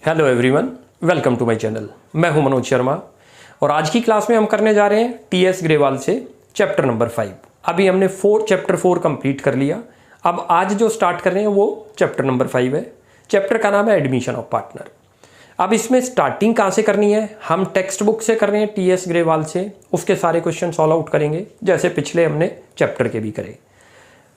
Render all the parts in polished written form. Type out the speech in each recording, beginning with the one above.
Hello everyone, welcome to my channel. मैं हूं मनोज शर्मा और आज की क्लास में हम करने जा रहे हैं टीएस ग्रेवाल से चैप्टर नंबर 5। अभी हमने चैप्टर 4 कंप्लीट कर लिया। अब आज जो स्टार्ट कर रहे हैं वो चैप्टर नंबर 5 है। चैप्टर का नाम है एडमिशन ऑफ पार्टनर। अब इसमें स्टार्टिंग कहाँ से करनी है? हम टेक्स्ट बुक से कर रहे हैं टीएस ग्रेवाल से। उसके सारे क्वेश्चन सॉल्व आउट करेंगे जैसे पिछले हमने चैप्टर के भी करे।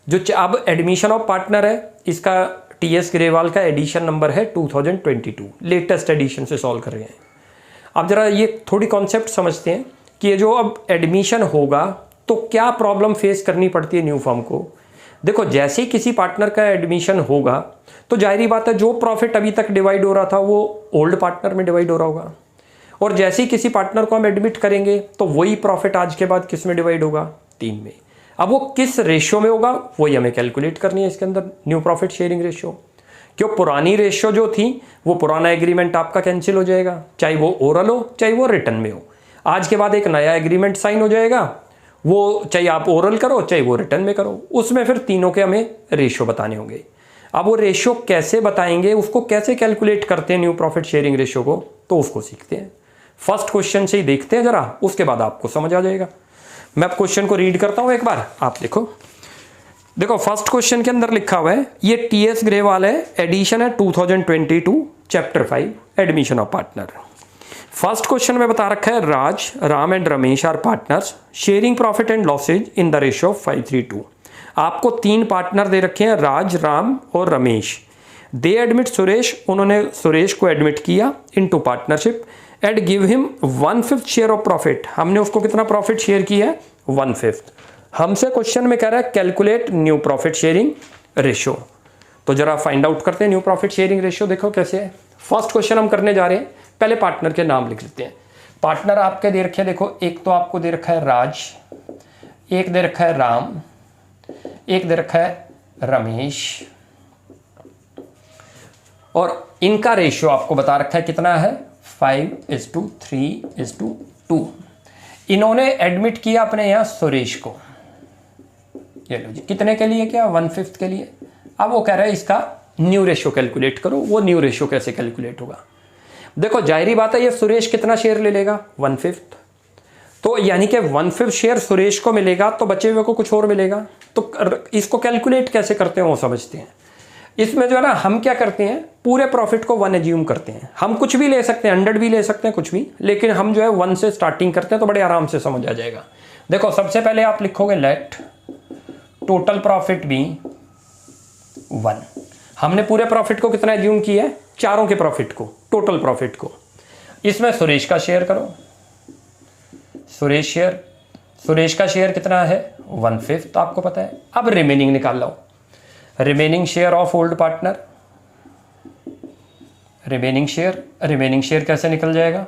जो अब एडमिशन ऑफ पार्टनर है, इसका टीएस ग्रेवाल का एडिशन नंबर है 2022, लेटेस्ट एडिशन से सॉल्व कर रहे हैं। अब जरा ये थोड़ी कॉन्सेप्ट समझते हैं कि ये जो अब एडमिशन होगा तो क्या प्रॉब्लम फेस करनी पड़ती है न्यू फर्म को। देखो, जैसे ही किसी पार्टनर का एडमिशन होगा तो जाहिर बात है जो प्रॉफिट अभी तक डिवाइड हो रहा था वो ओल्ड पार्टनर में डिवाइड हो रहा होगा, और जैसे ही किसी पार्टनर को हम एडमिट करेंगे तो वही प्रॉफिट आज के बाद किस में डिवाइड होगा? 3 में। अब वो किस रेशियो में होगा वही हमें कैलकुलेट करनी है इसके अंदर, न्यू प्रॉफिट शेयरिंग रेशियो। क्यों? पुरानी रेशियो जो थी वो पुराना एग्रीमेंट आपका कैंसिल हो जाएगा, चाहे वो ओरल हो चाहे वो रिटर्न में हो। आज के बाद एक नया एग्रीमेंट साइन हो जाएगा, वो चाहे आप ओरल करो चाहे वो रिटर्न में करो, उसमें फिर तीनों के हमें रेशियो बताने होंगे। अब वो रेशियो कैसे बताएंगे, उसको कैसे कैलकुलेट करते हैं न्यू प्रॉफिट शेयरिंग रेशियो को, तो उसको सीखते हैं। फर्स्ट क्वेश्चन से ही देखते हैं जरा, उसके बाद आपको समझ आ जाएगा। मैं अब क्वेश्चन को रीड करता हूं एक बार, आप देखो फर्स्ट क्वेश्चन के अंदर लिखा हुआ है, ये टीएस ग्रेवाल है, एडिशन है 2022, chapter 5, admission of partner. First question में बता रखा है Raj, Ram and Ramesh are partners sharing profit and losses in the ratio of 5:3:2। आपको 3 पार्टनर दे रखे हैं, राज, राम और रमेश। दे एडमिट सुरेश, उन्होंने सुरेश को एडमिट किया into partnership and give him 1/5 share of profit. हमने उसको कितना प्रॉफिट शेयर किया है? 1/5। हमसे क्वेश्चन में कह रहा है calculate new profit sharing ratio. तो जरा फाइंड आउट करते हैं न्यू प्रॉफिट शेयरिंग रेशियो। देखो कैसे है। फर्स्ट क्वेश्चन हम करने जा रहे हैं, पहले पार्टनर के नाम लिख लेते हैं। पार्टनर आपके दे रखे हैं, देखो एक तो आपको दे रखा है राज, एक दे रखा है राम, एक दे रखा है रमेश, और इनका रेशियो आपको बता रखा है कितना है? 5:3:2। इन्होंने एडमिट किया अपने यहां सुरेश को, ये लो जी, कितने के लिए? क्या 1/5 के लिए। अब वो कह रहा है इसका न्यू रेशियो कैलकुलेट करो। वो न्यू रेशियो कैसे कैलकुलेट होगा? देखो जाहिर बात है, ये सुरेश कितना शेयर ले लेगा? 1/5। तो यानी कि 1/5 शेयर सुरेश को मिलेगा तो बचे हुए को कुछ और मिलेगा। तो इसको कैलकुलेट कैसे करते हैं वो समझते हैं। इसमें जो है ना, हम क्या करते हैं, पूरे प्रॉफिट को 1 एज्यूम करते हैं। हम कुछ भी ले सकते हैं, 100 भी ले सकते हैं, कुछ भी, लेकिन हम जो है 1 से स्टार्टिंग करते हैं तो बड़े आराम से समझ आ जाएगा। देखो सबसे पहले आप लिखोगे लेट टोटल प्रॉफिट बी 1। हमने पूरे प्रॉफिट को कितना एज्यूम किया है? चारों के प्रॉफिट को, टोटल प्रॉफिट को। इसमें सुरेश का शेयर करो, सुरेश का शेयर कितना है? 1/5, तो आपको पता है। अब रिमेनिंग निकाल लो, remaining share of old partner. Remaining share कैसे निकल जाएगा?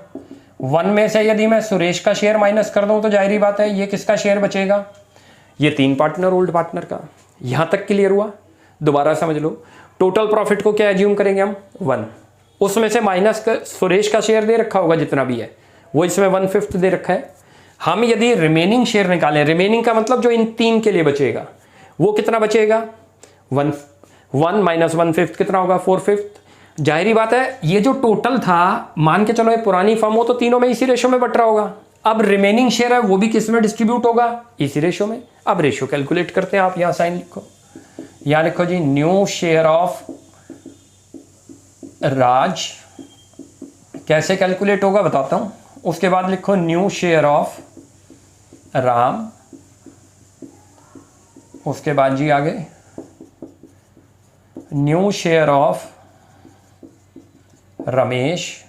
1 में से यदि मैं सुरेश का शेयर माइनस कर दूं तो जाहिर बात है ये किसका शेयर बचेगा? ये 3 पार्टनर ओल्ड पार्टनर का। यहां तक क्लियर हुआ? दोबारा समझ लो, टोटल प्रॉफिट को क्या एज्यूम करेंगे हम? 1। उसमें से माइनस सुरेश का शेयर दे रखा होगा जितना भी है, वो इसमें 1/5 दे रखा है। हम यदि रिमेनिंग शेयर निकालें, रिमेनिंग का मतलब जो इन 3 के लिए बचेगा, वो कितना बचेगा? 1 माइनस 1/5 कितना होगा? 4/5। जाहिर बात है ये जो टोटल था, मान के चलो ये पुरानी फर्म हो तो तीनों में इसी रेशियो में बट रहा होगा। अब रिमेनिंग शेयर है वो भी किस में डिस्ट्रीब्यूट होगा? इसी रेशियो में। अब रेशियो कैलकुलेट करते हैं। आप यहां साइन लिखो, यहां लिखो जी न्यू शेयर ऑफ राज। कैसे कैलकुलेट होगा बताता हूं। उसके बाद लिखो न्यू शेयर ऑफ राम। उसके बाद जी आगे न्यू शेयर ऑफ रमेश,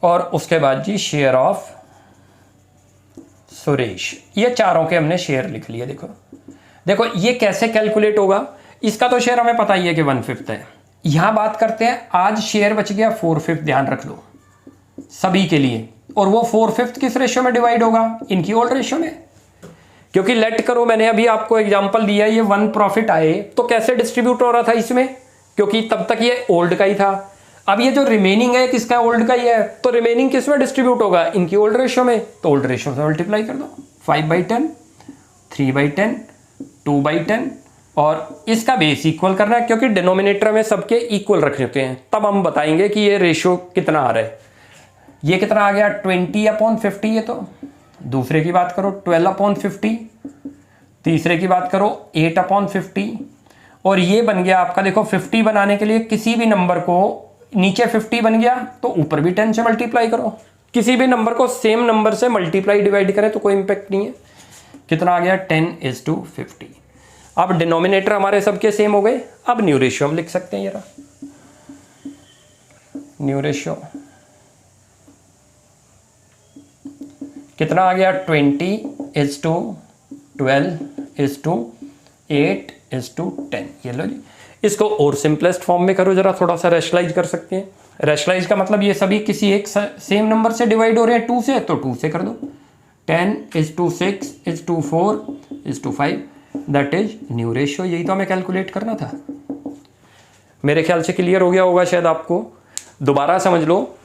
और उसके बाद जी शेयर ऑफ सुरेश। ये चारों के हमने शेयर लिख लिए। देखो ये कैसे कैलकुलेट होगा। इसका तो शेयर हमें पता ही है कि 1/5 है। यहां बात करते हैं, आज शेयर बच गया 4/5, ध्यान रख लो सभी के लिए। और वो 4/5 किस रेशियो में डिवाइड होगा? इनकी ओल्ड रेशियो में। क्योंकि लेट करो, मैंने अभी आपको एग्जांपल दिया, ये 1 प्रॉफिट आए तो कैसे डिस्ट्रीब्यूट हो रहा था इसमें, क्योंकि तब तक ये ओल्ड का ही था। अब ये जो रिमेनिंग है किसका? ओल्ड का ही है। तो रिमेनिंग किस में डिस्ट्रीब्यूट होगा? इनकी ओल्ड रेशियो में। तो ओल्ड रेशियो से मल्टीप्लाई कर दो, 5/10, 3/10, 2/10, और इसका बेस इक्वल करना है, क्योंकि डिनोमिनेटर में सबके इक्वल रखने होते हैं, तब हम बताएंगे कि ये रेशियो कितना आ रहा है। ये कितना आ गया 20/50, ये तो दूसरे की बात करो 12/50, तीसरे की बात करो 8/50, और ये बन गया आपका देखो 50 बनाने के लिए किसी भी नंबर को नीचे 50 बन गया तो ऊपर भी 10 से मल्टीप्लाई करो, किसी भी नंबर को सेम नंबर से मल्टीप्लाई डिवाइड करें तो कोई इंपैक्ट नहीं है। कितना आ गया 10:50। अब डिनोमिनेटर हमारे सबके सेम हो गए। अब न्यू रेशियो हम लिख सकते हैं, ये रहा न्यू रेशियो। कितना आ गया 20:12:8:10। ये लो जी। इसको और सिंपलेस्ट फॉर्म में करो जरा, थोड़ा सा रैशनलाइज कर सकते हैं। रैशनलाइज का मतलब ये सभी किसी एक सेम नंबर से डिवाइड हो रहे हैं 2 से, तो 2 से कर दो। 10:6:4:5, दैट इज न्यू रेशियो। यही तो हमें कैलकुलेट करना था। मेरे ख्याल से क्लियर हो गया होगा शायद आपको। दोबारा समझ लो,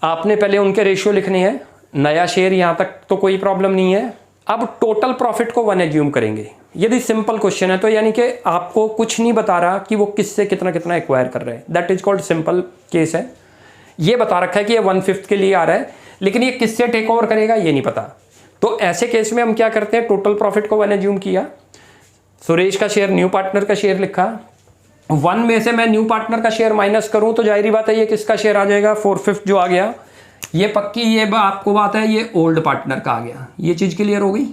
आपने पहले उनके रेशियो लिखने हैं, नया शेयर यहाँ तक तो कोई प्रॉब्लम नहीं है। अब टोटल प्रॉफिट को 1 एज्यूम करेंगे। यदि सिंपल क्वेश्चन है तो यानी कि आपको कुछ नहीं बता रहा कि वो किससे कितना कितना एक्वायर कर रहे हैं, that is called simple case है। ये बता रखा है कि ये 1/5 के लिए आ रहा है, लेकिन ये किससे टेक ओवर करेगा ये नहीं पता। तो ऐसे केस में हम क्या करते हैं, टोटल प्रॉफिट को 1 एज्यूम किया, सुरेश का शेयर न्यू पार्टनर का शेयर लिखा, 1 में से मैं न्यू पार्टनर का शेयर माइनस करूं तो जाहिर बात है ये किसका शेयर आ जाएगा 4/5 जो आ गया। ये पक्की ये आपको बात है, ये ओल्ड पार्टनर का आ गया। ये चीज क्लियर हो गई,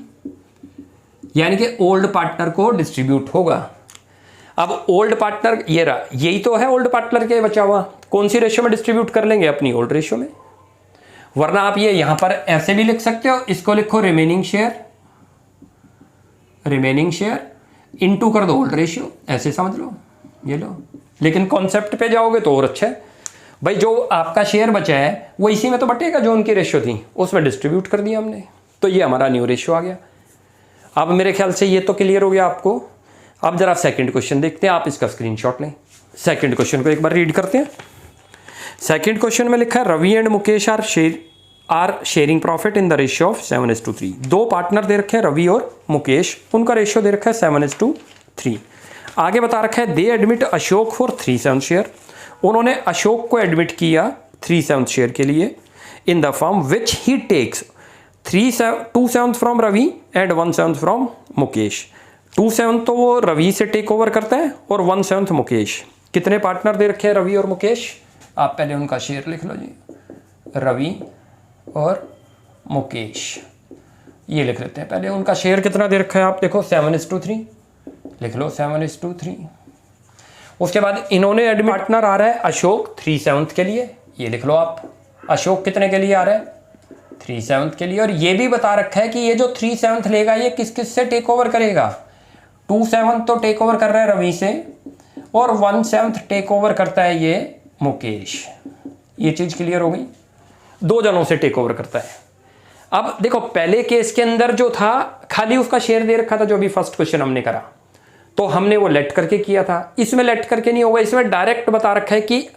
यानी कि ओल्ड पार्टनर को डिस्ट्रीब्यूट होगा। अब ओल्ड पार्टनर ये रहा, यही तो है ओल्ड पार्टनर के बचा हुआ। कौन सी रेशियो में डिस्ट्रीब्यूट कर लेंगे, अपनी ओल्ड रेशियो में। वरना आप ये यहां पर ऐसे भी लिख सकते हो, इसको लिखो रिमेनिंग शेयर इनटू कर दो ओल्ड रेशियो, ऐसे समझ लो, ये लो। लेकिन कॉन्सेप्ट पे जाओगे तो और अच्छा है भाई, जो आपका शेयर बचा है वो इसी में तो बटेगा जो उनकी रेशियो थी, उसमें डिस्ट्रीब्यूट कर दिया हमने, तो ये हमारा न्यू रेशियो आ गया। अब मेरे ख्याल से ये तो क्लियर हो गया आपको। अब जरा सेकंड क्वेश्चन देखते हैं, आप इसका स्क्रीनशॉट लें। सेकंड क्वेश्चन को एक बार रीड करते हैं। सेकंड क्वेश्चन में लिखा है Ravi and Mukesh are sharing profit in the ratio of 7:3। 2 partner दे रखे हैं रवि और मुकेश, उनका रेशियो दे रखा है 7:3। आगे बता रखा है they admit Ashok for 3/7 share. उन्होंने अशोक को एडमिट किया 3/7 शेयर के लिए in the firm which he takes 2/7 from Ravi and 1/7 from Mukesh. 2/7 तो वो रवि से टेक ओवर करता है और 1/7 मुकेश। कितने पार्टनर दे रखे हैं रवि और मुकेश, आप पहले उनका शेयर लिख लो जी, रवि और मुकेश, ये लिख लेते हैं पहले। उनका शेयर कितना दे रखा है, आप देखो 7:3, लिख लो 7:3। उसके बाद इन्होंने एडमिट पार्टनर आ रहा है अशोक 3/7 के लिए, ये लिख लो आप। अशोक कितने के लिए आ रहा है 3/7 के लिए, और ये भी बता रखा है कि ये जो 3/7 लेगा ये किस किस से टेक ओवर करेगा। 2/7 तो टेक ओवर कर रहा है रवि से, और 1/7 टेक ओवर करता है ये मुकेश। ये चीज क्लियर हो गई, 2 जनों से टेक ओवर करता है। अब देखो पहले केस के अंदर जो था खाली उसका शेयर दे रखा था, जो भी फर्स्ट क्वेश्चन हमने करा तो हमने वो लेट करके किया था। इसमें लेट करके नहीं होगा, इसमें डायरेक्ट बता रखा है कि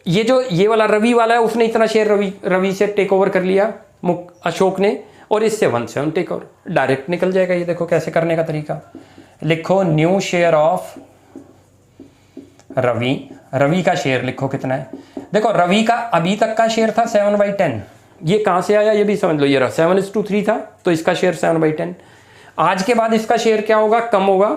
ये वाला रवि वाला है, उसने इतना शेयर रवि से टेक ओवर कर लिया अशोक ने, और इससे 1/7 टेक ओवर डायरेक्ट निकल जाएगा। ये देखो कैसे करने का तरीका, लिखो न्यू शेयर ऑफ रवि का शेयर लिखो कितना है। देखो रवि का अभी तक का शेयर था 7/10, ये कहां से आया ये भी समझ लो। ये रहा 7:3 था, तो इसका शेयर 7/10। आज के बाद इसका शेयर क्या होगा, कम होगा,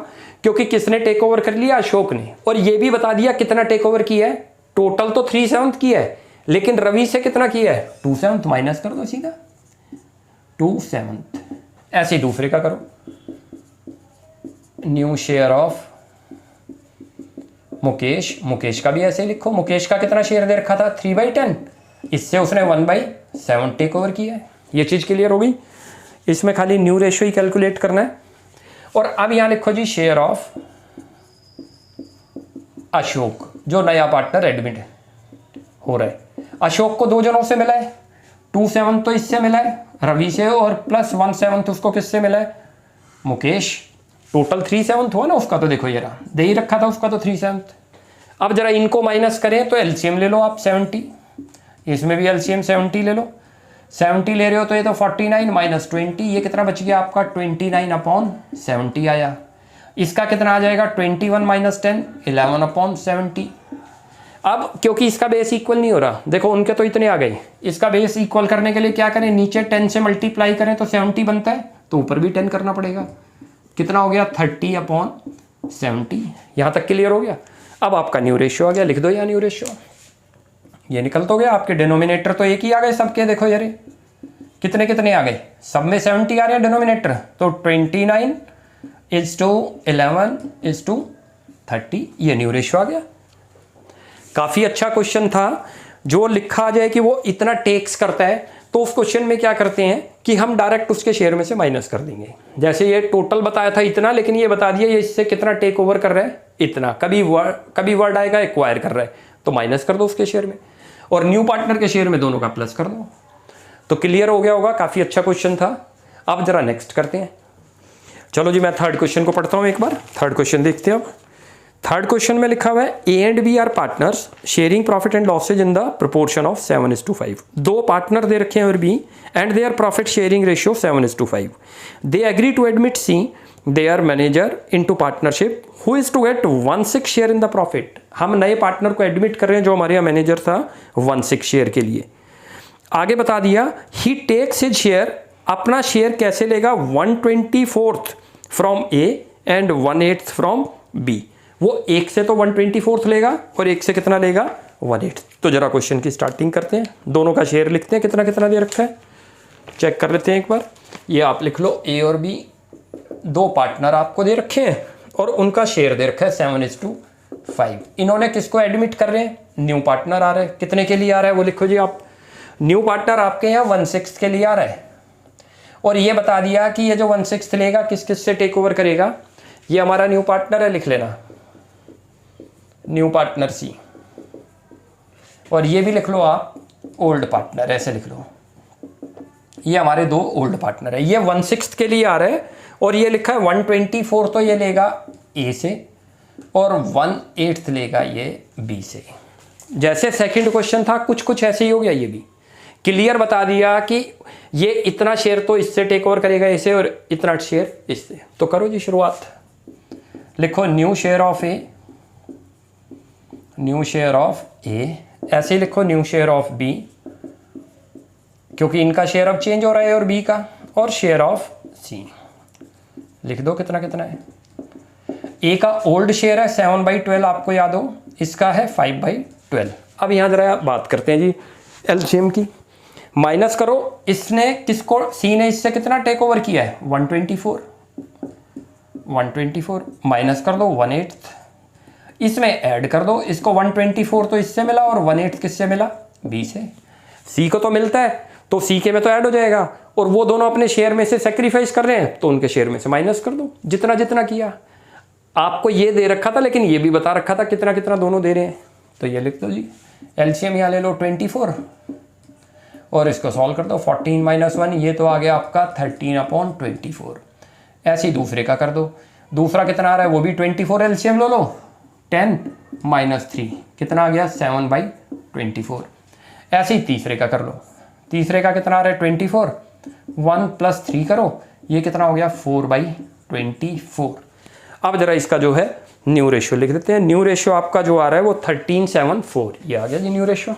क्योंकि किसने टेक ओवर कर लिया, अशोक ने। और ये भी बता दिया कितना टेक ओवर किया है, टोटल तो 3/7 किया है, लेकिन रवि से कितना किया है 2/7, माइनस कर दो सीधा 2/7। ऐसे दूसरे का करो, न्यू शेयर ऑफ मुकेश का भी ऐसे लिखो। मुकेश का कितना शेयर दे रखा था 3/10, इससे उसने 1/7 टेक ओवर किया है। ये चीज क्लियर हो गई। इसमें खाली न्यू रेशियो ही कैलकुलेट करना है। और अब यहां लिखो जी शेयर ऑफ अशोक, जो नया पार्टनर एडमिट हो रहा है। अशोक को 2 जनों से मिला है, 2/7 तो इससे मिला है रवि से, और प्लस 1/7 उसको किससे मिला है मुकेश। टोटल 3/7 हुआ ना उसका, तो देखो ये रहा, दे ही रखा था उसका तो 3/7। अब जरा इनको माइनस करें तो एलसीएम ले लो आप 70, इसमें भी एलसीएम 70 ले लो। 70 ले रहे हो तो ये तो 49 - 20, ये कितना बच गया आपका 29/70 आया। इसका कितना आ जाएगा 21 माइनस 10, 11/70। अब क्योंकि इसका बेस इक्वल नहीं हो रहा, देखो उनके तो इतने आ गए, इसका बेस इक्वल करने के लिए क्या करें, नीचे 10 से मल्टीप्लाई करें तो 70 बनता है, तो ऊपर भी 10 करना पड़ेगा। कितना हो गया 30/70। यहाँ तक क्लियर हो गया। अब आपका न्यू रेशियो आ गया, लिख दो यहाँ न्यू रेशियो। ये निकल तो गया, आपके डिनोमिनेटर तो एक ही आ गए सबके, देखो यार कितने कितने आ गए, सब में 70 आ रहे हैं डिनोमिनेटर, तो 29:11:30, ये न्यू रेशियो आ गया। काफ़ी अच्छा क्वेश्चन था। जो लिखा जाए कि वो इतना टेक्स करता है, तो उस क्वेश्चन में क्या करते हैं कि हम डायरेक्ट उसके शेयर में से माइनस कर देंगे। जैसे ये टोटल बताया था इतना, लेकिन ये बता दिया ये इससे कितना टेक ओवर कर रहा है, इतना। कभी वर्ड आएगा एक्वायर कर रहा है, तो माइनस कर दो उसके शेयर में, और न्यू पार्टनर के शेयर में दोनों का प्लस कर दो। तो क्लियर हो गया होगा, काफ़ी अच्छा क्वेश्चन था। अब जरा नेक्स्ट करते हैं। चलो जी, मैं थर्ड क्वेश्चन को पढ़ता हूँ एक बार। थर्ड क्वेश्चन देखते हैं। अब थर्ड क्वेश्चन में लिखा हुआ है, A and B are partners sharing profit and losses in the proportion of 7:5। दो पार्टनर दे रखे हैं और B, and their profit sharing ratio 7:5। They agree to admit C their manager into partnership who is to get 1/6 share in the profit. हम नए partner को admit कर रहे हैं जो हमारे यहाँ मैनेजर था 1/6 शेयर के लिए। आगे बता दिया, ही टेक्स हिज शेयर, अपना शेयर कैसे लेगा, 1/24 from A and 1/8 from B. वो एक से तो 1/24 लेगा और एक से कितना लेगा 1/8। तो जरा क्वेश्चन की स्टार्टिंग करते हैं, दोनों का शेयर लिखते हैं, कितना कितना दे रखा है चेक कर लेते हैं एक बार। ये आप लिख लो, ए और बी दो पार्टनर आपको दे रखे हैं और उनका शेयर दे रखा है 7:5। इन्होंने किसको एडमिट कर रहे हैं, न्यू पार्टनर आ रहा है। कितने के लिए आ रहा है वो लिखो जी आप, न्यू पार्टनर आपके यहाँ 1/6 के लिए आ रहा है। और ये बता दिया कि ये जो 1/6 लेगा किस किस से टेक ओवर करेगा, ये हमारा न्यू पार्टनर है, लिख लेना न्यू पार्टनर सी, और ये भी लिख लो आप ओल्ड पार्टनर, ऐसे लिख लो। ये हमारे दो ओल्ड पार्टनर है। ये 1/6 के लिए आ रहा है और ये लिखा है 1/24, तो ये लेगा ए से और 1/8 लेगा ये बी से। जैसे सेकंड क्वेश्चन था कुछ कुछ ऐसे ही हो गया। ये भी क्लियर बता दिया कि ये इतना शेयर तो इससे टेक ओवर करेगा इसे और इतना शेयर इससे। तो करो जी शुरुआत, लिखो new share of A, new share of A, ऐसे ही लिखो न्यू शेयर ऑफ बी, क्योंकि इनका शेयर अब चेंज हो रहा है और बी का, और शेयर ऑफ सी लिख दो कितना कितना है। ए का ओल्ड शेयर है 7/12, आपको याद हो, इसका है 5/12। अब यहाँ जरा बात करते हैं जी एलसीएम की। माइनस करो, इसने किसको, सी ने इससे कितना टेक ओवर किया है 1/24 माइनस कर दो 1/8, इसमें ऐड कर दो, इसको 1/24 तो इससे मिला और 1/8 किससे मिला, बी से। सी को तो मिलता है तो सी के में तो ऐड हो जाएगा, और वो दोनों अपने शेयर में से सेक्रीफाइस कर रहे हैं तो उनके शेयर में से माइनस कर दो जितना जितना किया। आपको ये दे रखा था लेकिन ये भी बता रखा था कितना कितना दोनों दे रहे हैं, तो ये लिख दो जी। एलसीएम यहाँ ले लो 24 और इसको सॉल्व कर दो, 14 - 1, ये तो आ गया आपका 13/24। ऐसे ही दूसरे का कर दो, दूसरा कितना आ रहा है वो भी 24, एलसीएम लो 10 - 3 कितना आ गया 7/24। ऐसे ही तीसरे का कर लो, तीसरे का कितना आ रहा है 24, 1 + 3 करो, ये कितना हो गया 4/24। अब जरा इसका जो है न्यू रेशियो लिख देते हैं। न्यू रेशियो आपका जो आ रहा है वो 13/7/4, ये आ गया जी न्यू रेशियो।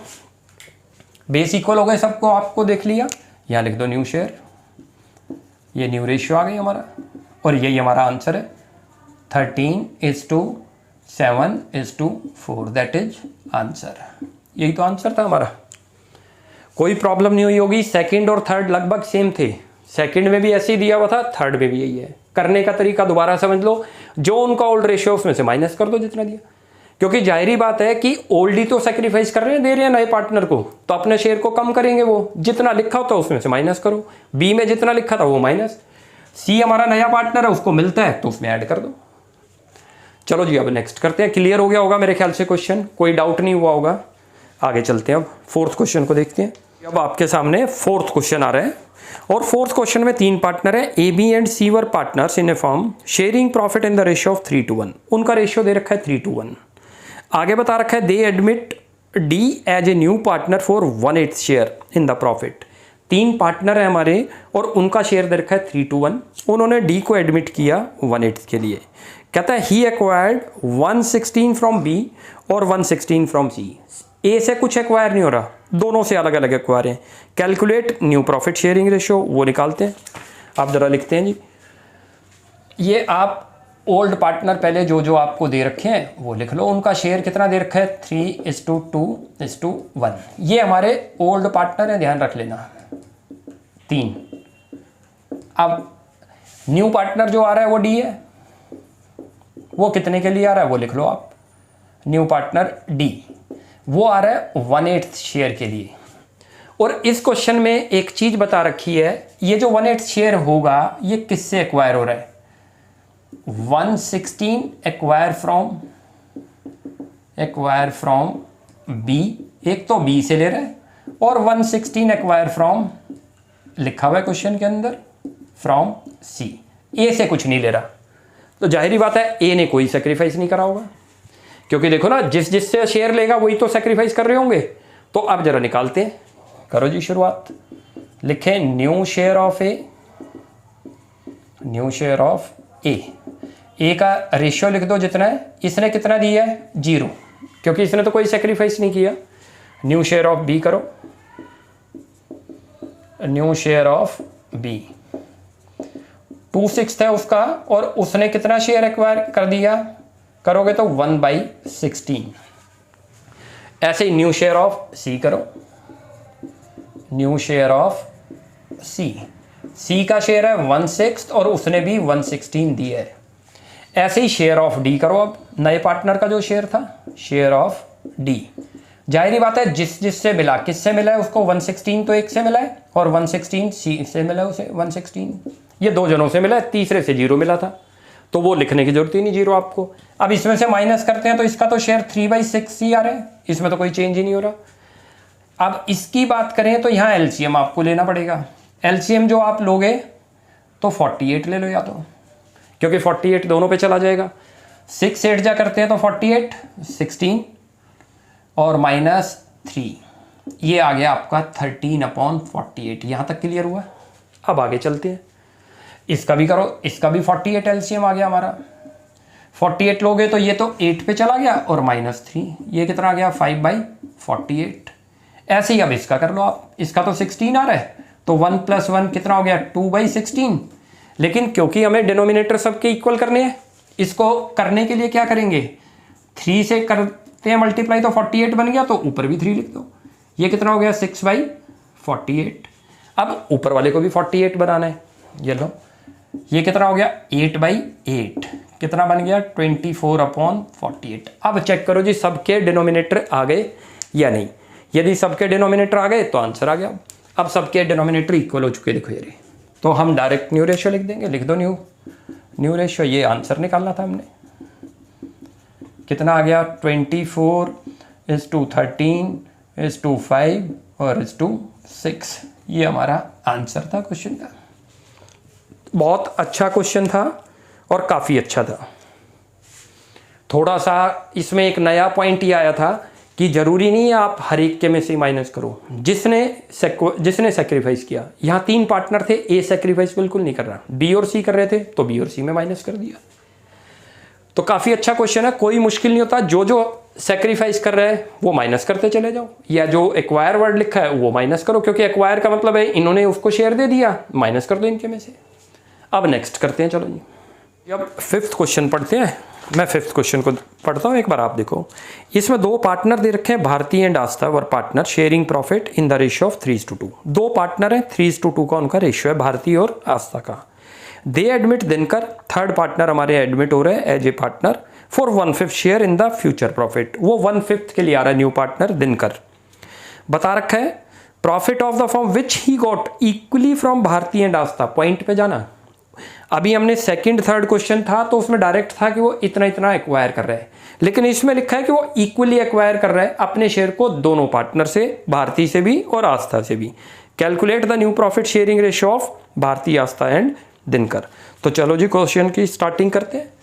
बेस इक्वल हो गए सबको, आपको देख लिया, यहाँ लिख दो न्यू शेयर, ये न्यू रेशियो आ गई हमारा, और यही हमारा आंसर है 13:7/4, दैट इज आंसर। यही तो आंसर था हमारा, कोई प्रॉब्लम नहीं हुई होगी। सेकंड और थर्ड लगभग सेम थे, सेकंड में भी ऐसे ही दिया हुआ था, थर्ड में भी यही है। करने का तरीका दोबारा समझ लो, जो उनका ओल्ड रेशियो उसमें से माइनस कर दो जितना दिया, क्योंकि जाहिर बात है कि ओल्ड ही तो सेक्रीफाइस कर रहे हैं, दे रहे हैं नए पार्टनर को, तो अपने शेयर को कम करेंगे। वो जितना लिखा होता है उसमें से माइनस करो, बी में जितना लिखा था वो माइनस, सी हमारा नया पार्टनर है उसको मिलता है तो उसमें ऐड कर दो। चलो जी अब नेक्स्ट करते हैं। क्लियर हो गया होगा मेरे ख्याल से क्वेश्चन, कोई डाउट नहीं हुआ होगा। आगे चलते हैं, अब फोर्थ क्वेश्चन को देखते हैं। अब आपके सामने फोर्थ क्वेश्चन आ रहा है, और फोर्थ क्वेश्चन में 3 पार्टनर है, A B and C were partners in a firm sharing profit in the ratio of 3:1। उनका रेशियो दे रखा है 3:1। आगे बता रखा है they admit D as a new partner for 1/8 share in the profit. 3 partner है हमारे और उनका शेयर दे रखा है 3:1। उन्होंने डी को एडमिट किया 1/8 के लिए। कहता है ही एक्वायर्ड 116 फ्रॉम बी और 116 फ्रॉम सी। ए से कुछ एक्वायर नहीं हो रहा, दोनों से अलग अलग एक्वायर हैं। Calculate new profit sharing ratio, वो निकालते हैं। आप ज़रा लिखते हैं जी, ये आप ओल्ड पार्टनर पहले जो जो आपको दे रखे हैं वो लिख लो। उनका शेयर कितना दे रखा है, 3:2:1। ये हमारे ओल्ड पार्टनर हैं, ध्यान रख लेना, 3। अब न्यू पार्टनर जो आ रहा है वो डी है, वो कितने के लिए आ रहा है वो लिख लो आप। न्यू पार्टनर डी वो आ रहा है 1/8 शेयर के लिए। और इस क्वेश्चन में एक चीज बता रखी है, ये जो 1/8 शेयर होगा ये किससे एक्वायर हो रहा है, 116 एक्वायर फ्रॉम बी, एक तो बी से ले रहा है, और 116 एक्वायर फ्रॉम, लिखा हुआ है क्वेश्चन के अंदर, फ्रॉम सी। ए से कुछ नहीं ले रहा, तो जाहिर बात है ए ने कोई सेक्रीफाइस नहीं करा होगा, क्योंकि देखो ना जिससे शेयर लेगा वही तो सेक्रीफाइस कर रहे होंगे। तो अब जरा निकालते हैं, करो जी शुरुआत। लिखें new share of A, new share of A. A का रेशियो लिख दो जितना है, इसने कितना दिया है 0, क्योंकि इसने तो कोई सेक्रीफाइस नहीं किया। न्यू शेयर ऑफ बी करो, न्यू शेयर ऑफ बी 2/6 है उसका, और उसने कितना शेयर एक्वायर कर दिया, करोगे तो 1/16। ऐसे ही न्यू शेयर ऑफ सी करो, न्यू शेयर ऑफ सी, सी का शेयर है 1/6 और उसने भी 116 दिया है। ऐसे ही शेयर ऑफ डी करो, अब नए पार्टनर का जो शेयर था, शेयर ऑफ डी। जाहिर बात है जिससे मिला, किससे मिला है उसको, 116 तो एक से मिला है, और 116 सी से मिला है उसे 116, ये दो जनों से मिला है, तीसरे से 0 मिला था, तो वो लिखने की जरूरत ही नहीं 0 आपको। अब इसमें से माइनस करते हैं तो इसका तो शेयर 3/6 ही आ रहा है, इसमें तो कोई चेंज ही नहीं हो रहा। अब इसकी बात करें तो यहाँ एलसीएम आपको लेना पड़ेगा। एलसीएम जो आप लोगे तो 48 ले लो, या तो क्योंकि 48 दोनों पे चला जाएगा, 6 8 जा करते हैं तो 48, 16 और -3, ये आ गया आपका 13/48। यहाँ तक क्लियर हुआ। अब आगे चलते हैं, इसका भी करो, इसका भी 48 एलसीएम आ गया हमारा। 48 लोगे तो ये तो 8 पे चला गया, और -3, ये कितना आ गया 5/48। ऐसे ही अब इसका कर लो आप, इसका तो 16 आ रहा है, तो 1 + 1 कितना हो गया 2/16। लेकिन क्योंकि हमें डिनोमिनेटर सबके इक्वल करने हैं, इसको करने के लिए क्या करेंगे, 3 से करते हैं मल्टीप्लाई, तो 48 बन गया, तो ऊपर भी 3 लिख दो। ये कितना हो गया 6/48। अब ऊपर वाले को भी 48 बनाना है, ये लो, ये कितना हो गया 8/8, कितना बन गया 24/48। अब चेक करो जी सबके डिनोमिनेटर आ गए या नहीं। यदि सबके डिनोमिनेटर आ गए तो आंसर आ गया। अब सबके डिनोमिनेटर इक्वल हो चुके, देखो ये, तो हम डायरेक्ट न्यू रेशियो लिख देंगे, लिख दो न्यू रेशियो। ये आंसर निकालना था हमने, कितना आ गया 24:13:5 और 6। ये हमारा आंसर था क्वेश्चन का। बहुत अच्छा क्वेश्चन था और काफ़ी अच्छा था। थोड़ा सा इसमें एक नया पॉइंट ये आया था कि ज़रूरी नहीं है आप हर एक के में से माइनस करो। जिसने सेक्रीफाइस किया, यहाँ 3 पार्टनर थे, ए सेक्रीफाइस बिल्कुल नहीं कर रहा, बी और सी कर रहे थे, तो बी और सी में माइनस कर दिया। तो काफ़ी अच्छा क्वेश्चन है, कोई मुश्किल नहीं होता। जो सेक्रीफाइस कर रहे हैं वो माइनस करते चले जाओ, या जो एक्वायर वर्ड लिखा है वो माइनस करो, क्योंकि एक्वायर का मतलब है इन्होंने उसको शेयर दे दिया, माइनस कर दो इनके में से। अब नेक्स्ट करते हैं, चलो जी अब 5th क्वेश्चन पढ़ते हैं। मैं 5th क्वेश्चन को पढ़ता हूँ, एक बार आप देखो। इसमें 2 पार्टनर दे रखे हैं, Bharti and Aastha were partner sharing profit in the ratio of 3:2। 2 partner हैं, 3:2 का उनका रेशियो है, भारती और आस्था का। They admit Dinkar, third partner हमारे एडमिट हो रहे हैं as a partner for 1/5 share in the future profit. वो 1/5 के लिए आ रहा है न्यू पार्टनर दिनकर। बता रखा है profit of the firm which he got equally from Bharti and Aastha. Point पे जाना, अभी हमने 2nd 3rd क्वेश्चन था तो उसमें डायरेक्ट था कि वो इतना इतना एक्वायर कर रहा है, लेकिन इसमें लिखा है कि वो इक्वली एक्वायर कर रहा है अपने शेयर को दोनों पार्टनर से, भारती से भी और आस्था से भी। Calculate the new profit sharing ratio of Bharti, Aastha and Dinkar. तो चलो जी क्वेश्चन की स्टार्टिंग करते हैं।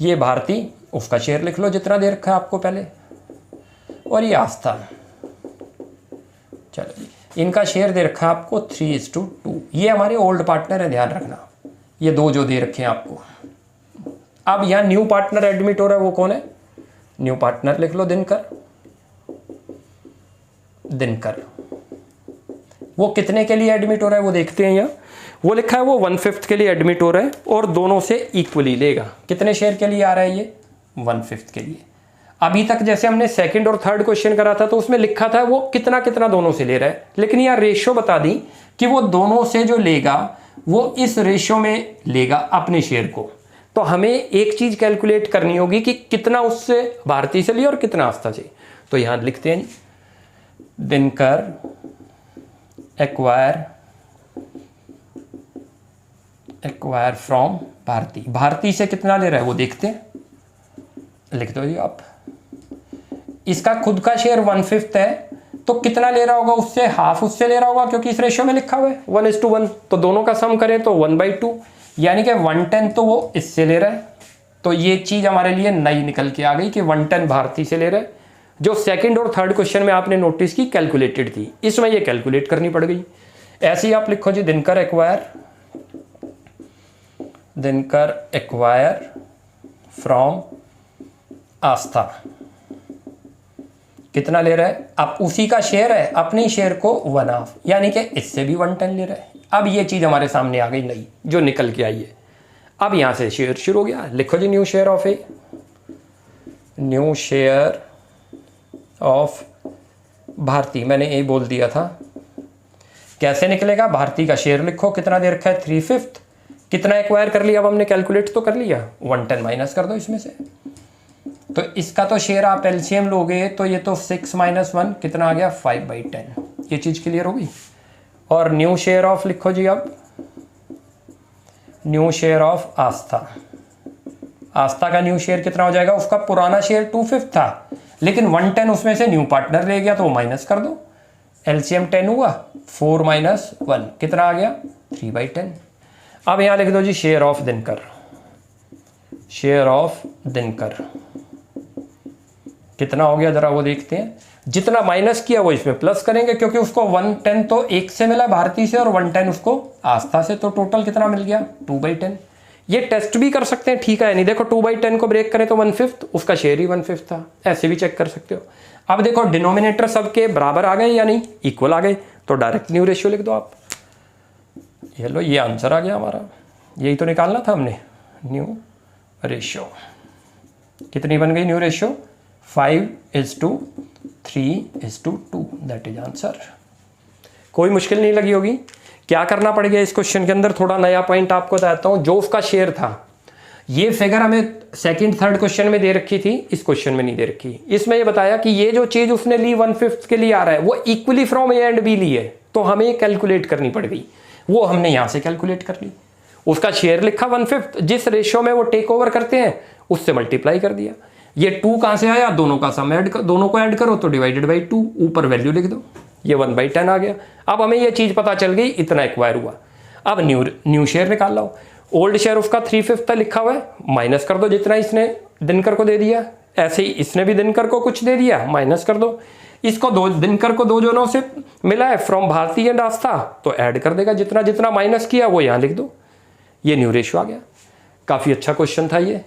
ये भारती, उसका शेयर लिख लो जितना दे रखा है आपको पहले, और ये आस्था, चलो जी इनका शेयर दे रखा है आपको 3:2। ये हमारे ओल्ड पार्टनर है, ध्यान रखना, ये 2 जो दे रखे हैं आपको। अब यहाँ न्यू पार्टनर एडमिट हो रहा है, वो कौन है? न्यू पार्टनर लिख लो, दिनकर। दिनकर वो कितने के लिए एडमिट हो रहा है वो देखते हैं। यहाँ वो लिखा है वो 1/5 के लिए एडमिट हो रहा है और दोनों से इक्वली लेगा। कितने शेयर के लिए आ रहा है ये? 1/5 के लिए। अभी तक जैसे हमने सेकंड और थर्ड क्वेश्चन करा था तो उसमें लिखा था वो कितना कितना दोनों से ले रहा है, लेकिन यहाँ रेशियो बता दी कि वो दोनों से जो लेगा वो इस रेशियो में लेगा अपने शेयर को। तो हमें एक चीज कैलकुलेट करनी होगी कि कितना उससे भारती से लिया और कितना आस्था से। तो यहां लिखते हैं दिनकर एक्वायर फ्रॉम भारती। भारती से कितना ले रहा है वो देखते हैं, लिख दो जी आप। इसका खुद का शेयर 1/5 है, तो कितना ले रहा होगा उससे? हाफ उससे ले रहा होगा, क्योंकि इस रेशियो में लिखा हुआ है 1:1। तो दोनों का सम करें तो 1/2, यानी कि 1/10 तो वो इससे ले रहा है। तो ये चीज हमारे लिए नई निकल के आ गई कि 1/10 भारती से ले रहा है, जो सेकंड और थर्ड क्वेश्चन में आपने नोटिस की कैलकुलेटेड थी, इसमें ये कैलकुलेट करनी पड़ गई। ऐसे ही आप लिखो जी दिनकर एक्वायर फ्रॉम आस्था। कितना ले रहा है? अब उसी का शेयर है, अपने शेयर को 1/2, यानी कि इससे भी 1/10 ले रहा है। अब ये चीज हमारे सामने आ गई नई, जो निकल के आई है। अब यहां से शेयर शुरू हो गया। लिखो जी न्यू शेयर ऑफ भारती। मैंने ये बोल दिया था। कैसे निकलेगा? भारती का शेयर लिखो, कितना दे रखा है? 3/5। कितना एक्वायर कर लिया? अब हमने कैलकुलेट तो कर लिया, 1/10 माइनस कर दो इसमें से। तो इसका तो शेयर आप एलसीएम लोगे तो ये तो 6 - 1 कितना आ गया? 5/10। ये चीज क्लियर होगी। और न्यू शेयर ऑफ लिखो जी अब, न्यू शेयर ऑफ आस्था। आस्था का न्यू शेयर कितना हो जाएगा? उसका पुराना शेयर 2/5 था, लेकिन 1/10 उसमें से न्यू पार्टनर ले गया तो वो माइनस कर दो। एलसीएम 10 हुआ, 4 - 1 कितना आ गया? 3/10। अब यहां लिख दो जी शेयर ऑफ दिनकर कितना हो गया, जरा वो देखते हैं। जितना माइनस किया वो इसमें प्लस करेंगे, क्योंकि उसको 1/10 तो एक से मिला भारती से और 1/10 उसको आस्था से, तो टोटल कितना मिल गया? 2/10। ये टेस्ट भी कर सकते हैं, ठीक है नहीं? देखो 2/10 को ब्रेक करें तो 1/5, उसका शेयर ही 1/5 था। ऐसे भी चेक कर सकते हो। अब देखो डिनोमिनेटर सबके बराबर आ गए या नहीं? इक्वल आ गए, तो डायरेक्ट न्यू रेशियो लिख दो आप। ये लो, ये आंसर आ गया हमारा। यही तो निकालना था हमने, न्यू रेशियो। कितनी बन गई new ratio? 5:3:2। That is answer. कोई मुश्किल नहीं लगी होगी। क्या करना पड़ गया इस क्वेश्चन के अंदर? थोड़ा नया पॉइंट आपको बताता हूं। जो उसका शेयर था, ये फिगर हमें सेकंड थर्ड क्वेश्चन में दे रखी थी, इस क्वेश्चन में नहीं दे रखी। इसमें ये बताया कि ये जो चीज उसने ली 1/5 के लिए आ रहा है, वो equally from A and B ली है, तो हमें कैलकुलेट करनी पड़ गई। वो हमने यहां से कैलकुलेट कर ली। उसका शेयर लिखा 1/5, जिस रेशियो में वो टेक ओवर करते हैं उससे मल्टीप्लाई कर दिया। ये 2 कहां से आया? दोनों का सम ऐड कर, दोनों को ऐड करो तो डिवाइडेड बाई 2, ऊपर वैल्यू लिख दो, ये 1/10 आ गया। अब हमें ये चीज पता चल गई, इतना एक्वायर हुआ। अब न्यू शेयर निकाल लो। ओल्ड शेयर उसका 3/5 लिखा हुआ है, माइनस कर दो जितना इसने दिनकर को दे दिया। ऐसे ही इसने भी दिनकर को कुछ दे दिया, माइनस कर दो। इसको दिनकर को 2 जनों से मिला है फ्रॉम भारती एंड आस्था, तो ऐड कर देगा। जितना जितना माइनस किया वो यहां लिख दो। ये न्यू रेशियो आ गया। काफी अच्छा क्वेश्चन था ये।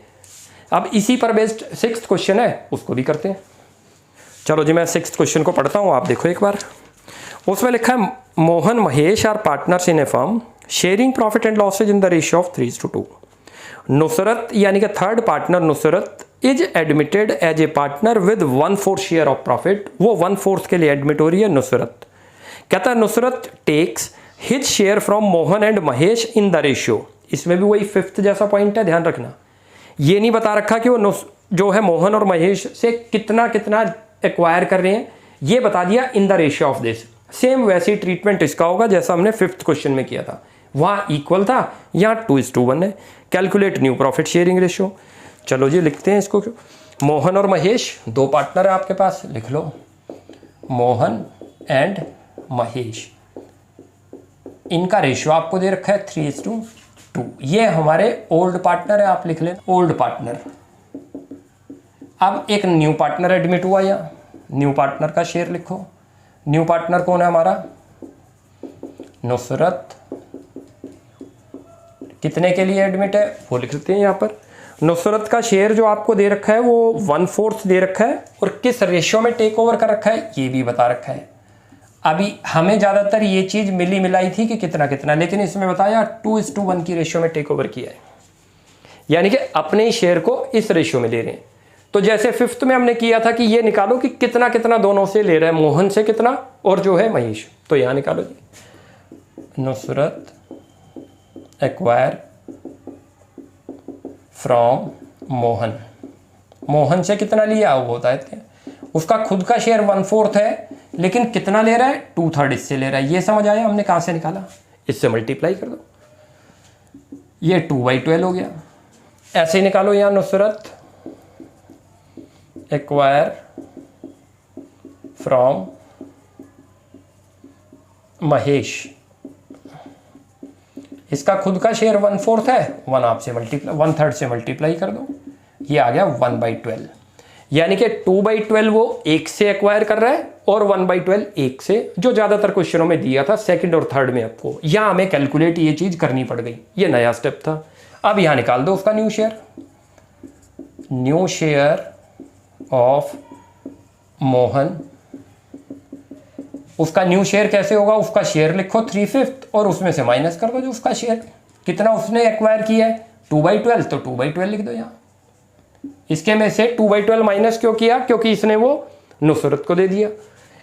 अब इसी पर बेस्ड 6th क्वेश्चन है, उसको भी करते हैं। चलो जी, मैं 6th क्वेश्चन को पढ़ता हूं, आप देखो एक बार। उसमें लिखा है Mohan Mahesh are partners in a firm sharing profit and losses in the ratio of 3:2। Nusrat यानी कि third partner Nusrat is admitted as a partner with 1/4 share of profit. वो 1/4 के लिए एडमिट हो रही है नुसरत। कहता है Nusrat takes his share from Mohan and Mahesh in the ratio. इसमें भी वही 5th जैसा पॉइंट है, ध्यान रखना। ये नहीं बता रखा कि वो जो है मोहन और महेश से कितना कितना एक्वायर कर रहे हैं, ये बता दिया इन the ratio of this. Same वैसी ट्रीटमेंट इसका होगा जैसा हमने 5th क्वेश्चन में किया था। वहां इक्वल था, यहाँ 2:1 है। Calculate new profit sharing ratio. चलो जी लिखते हैं इसको। मोहन और महेश 2 पार्टनर है आपके पास, लिख लो मोहन एंड महेश। इनका रेशियो आपको दे रखा है 3:2। ये हमारे ओल्ड पार्टनर है, आप लिख लें ओल्ड पार्टनर। अब एक न्यू पार्टनर एडमिट हुआ, या न्यू पार्टनर का शेयर लिखो। न्यू पार्टनर कौन है हमारा? नुसरत। कितने के लिए एडमिट है वो लिख लेते हैं यहाँ पर। नुसरत का शेयर जो आपको दे रखा है वो 1/4 दे रखा है और किस रेशियो में टेक ओवर कर रखा है ये भी बता रखा है। अभी हमें ज़्यादातर ये चीज़ मिली मिलाई थी कि कितना कितना, लेकिन इसमें बताया 2:1 की रेशियो में टेक ओवर किया है, यानी कि अपने शेयर को इस रेशियो में ले रहे हैं। तो जैसे 5th में हमने किया था कि ये निकालो कि कितना कितना दोनों से ले रहा है, मोहन से कितना और जो है महेश। तो यहाँ निकालो जी, नुसरत एक्वायर फ्रॉम मोहन, मोहन से कितना लिया वो होता है, उसका खुद का शेयर 1/4 है, लेकिन कितना ले रहा है 2/3 इससे ले रहा है। ये समझ आया हमने कहाँ से निकाला, इससे मल्टीप्लाई कर दो, ये 2/12 हो गया। ऐसे ही निकालो यहाँ नुसरत एक्वायर फ्रॉम महेश, इसका खुद का शेयर 1/4 है, 1/3 से मल्टीप्लाई कर दो, ये आ गया 1/12। यानी कि 2/12 वो 1 से एक्वायर कर रहा है और 1/12 1 से, जो ज़्यादातर क्वेश्चनों में दिया था 2nd और 3rd में। आपको यहाँ हमें कैलकुलेट ये चीज़ करनी पड़ गई, ये नया स्टेप था। अब यहाँ निकाल दो उसका न्यू शेयर ऑफ मोहन। उसका न्यू शेयर कैसे होगा, उसका शेयर लिखो 3/5 और उसमें से माइनस कर दो जो उसका शेयर कितना उसने एक्वायर किया है 2/12, तो 2/12 लिख दो यहाँ। इसके में से 2/12 माइनस क्यों किया, क्योंकि इसने वो नुसरत को दे दिया।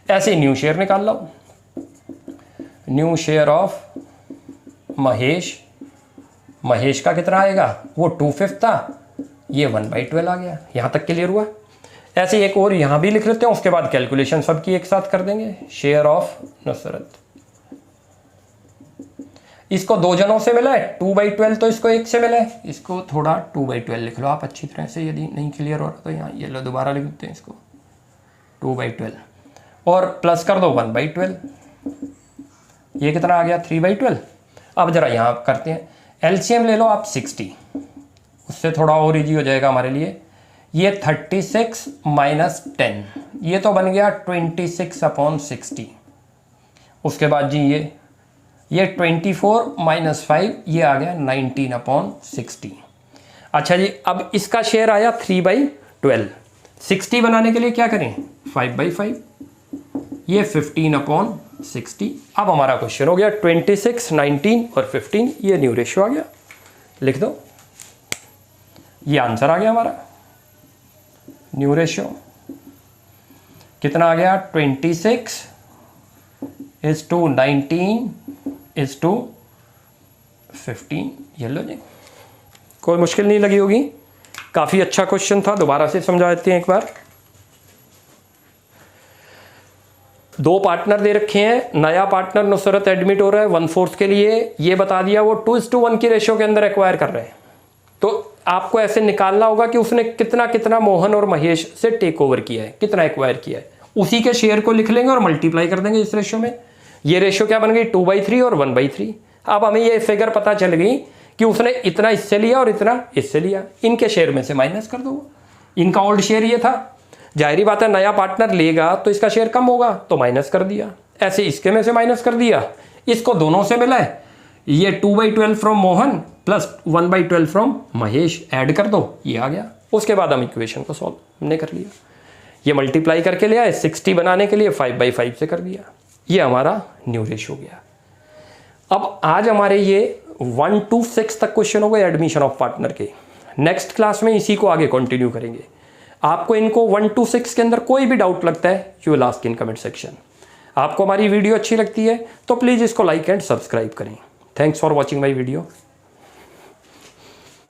ऐसे न्यू शेयर निकाल लो, new share of Mahesh, Mahesh का कितना आएगा, वो 2/5 था, ये 1/12 आ गया। यहाँ तक क्लियर हुआ। ऐसे एक और यहाँ भी लिख लेते हैं, उसके बाद कैलकुलेशन सबकी एक साथ कर देंगे। शेयर ऑफ नुसरत, इसको 2 जनों से मिला है 2/12, तो इसको 1 से मिला है, इसको थोड़ा 2/12 लिख लो आप अच्छी तरह से, यदि नहीं क्लियर हो रहा तो यहाँ ये लो दोबारा लिख देते हैं इसको 2/12 और प्लस कर दो 1/12, ये कितना आ गया 3/12। अब जरा यहाँ करते हैं, एलसीएम ले लो आप 60, उससे थोड़ा और ईजी हो जाएगा हमारे लिए। ये 36 माइनस 10, ये तो बन गया 26/60। उसके बाद जी ये 24 माइनस 5, ये आ गया 19/60। अच्छा जी, अब इसका शेयर आया 3/12। 60 बनाने के लिए क्या करें 5/5, ये 15/60। अब हमारा क्वेश्चन हो गया 26, 19 और 15, ये न्यू रेशियो आ गया, लिख दो, ये आंसर आ गया हमारा। न्यू रेशियो कितना आ गया 26:19:15, ये लो जी। कोई मुश्किल नहीं लगी होगी, काफ़ी अच्छा क्वेश्चन था। दोबारा से समझा देते हैं एक बार। 2 पार्टनर दे रखे हैं, नया पार्टनर नुसरत एडमिट हो रहा है 1/4 के लिए, ये बता दिया वो 2:1 की रेशियो के अंदर एक्वायर कर रहे हैं। तो आपको ऐसे निकालना होगा कि उसने कितना कितना मोहन और महेश से टेक ओवर किया है, कितना एक्वायर किया है, उसी के शेयर को लिख लेंगे और मल्टीप्लाई कर देंगे इस रेशियो में। ये रेशियो क्या बन गई 2/3 और 1/3। अब हमें ये फिगर पता चल गई कि उसने इतना इससे लिया और इतना इससे लिया, इनके शेयर में से माइनस कर दो। इनका ओल्ड शेयर ये था, जाहिर बात है नया पार्टनर लेगा तो इसका शेयर कम होगा, तो माइनस कर दिया। ऐसे इसके में से माइनस कर दिया, इसको दोनों से मिला है, ये 2/12 from Mohan plus 1/12 from Mahesh add कर दो, ये आ गया। उसके बाद हम इक्वेशन को सॉल्व हमने कर लिया, ये मल्टीप्लाई करके ले आए, 60 बनाने के लिए 5/5 से कर दिया, ये हमारा न्यू रेशियो हो गया। अब आज हमारे ये 1 to 6 तक क्वेश्चन हो गए एडमिशन ऑफ पार्टनर के। नेक्स्ट क्लास में इसी को आगे कंटिन्यू करेंगे। आपको इनको 1 to 6 के अंदर कोई भी डाउट लगता है, you will ask in comment section. आपको हमारी वीडियो अच्छी लगती है तो प्लीज़ इसको लाइक एंड सब्सक्राइब करें। Thanks for watching my video.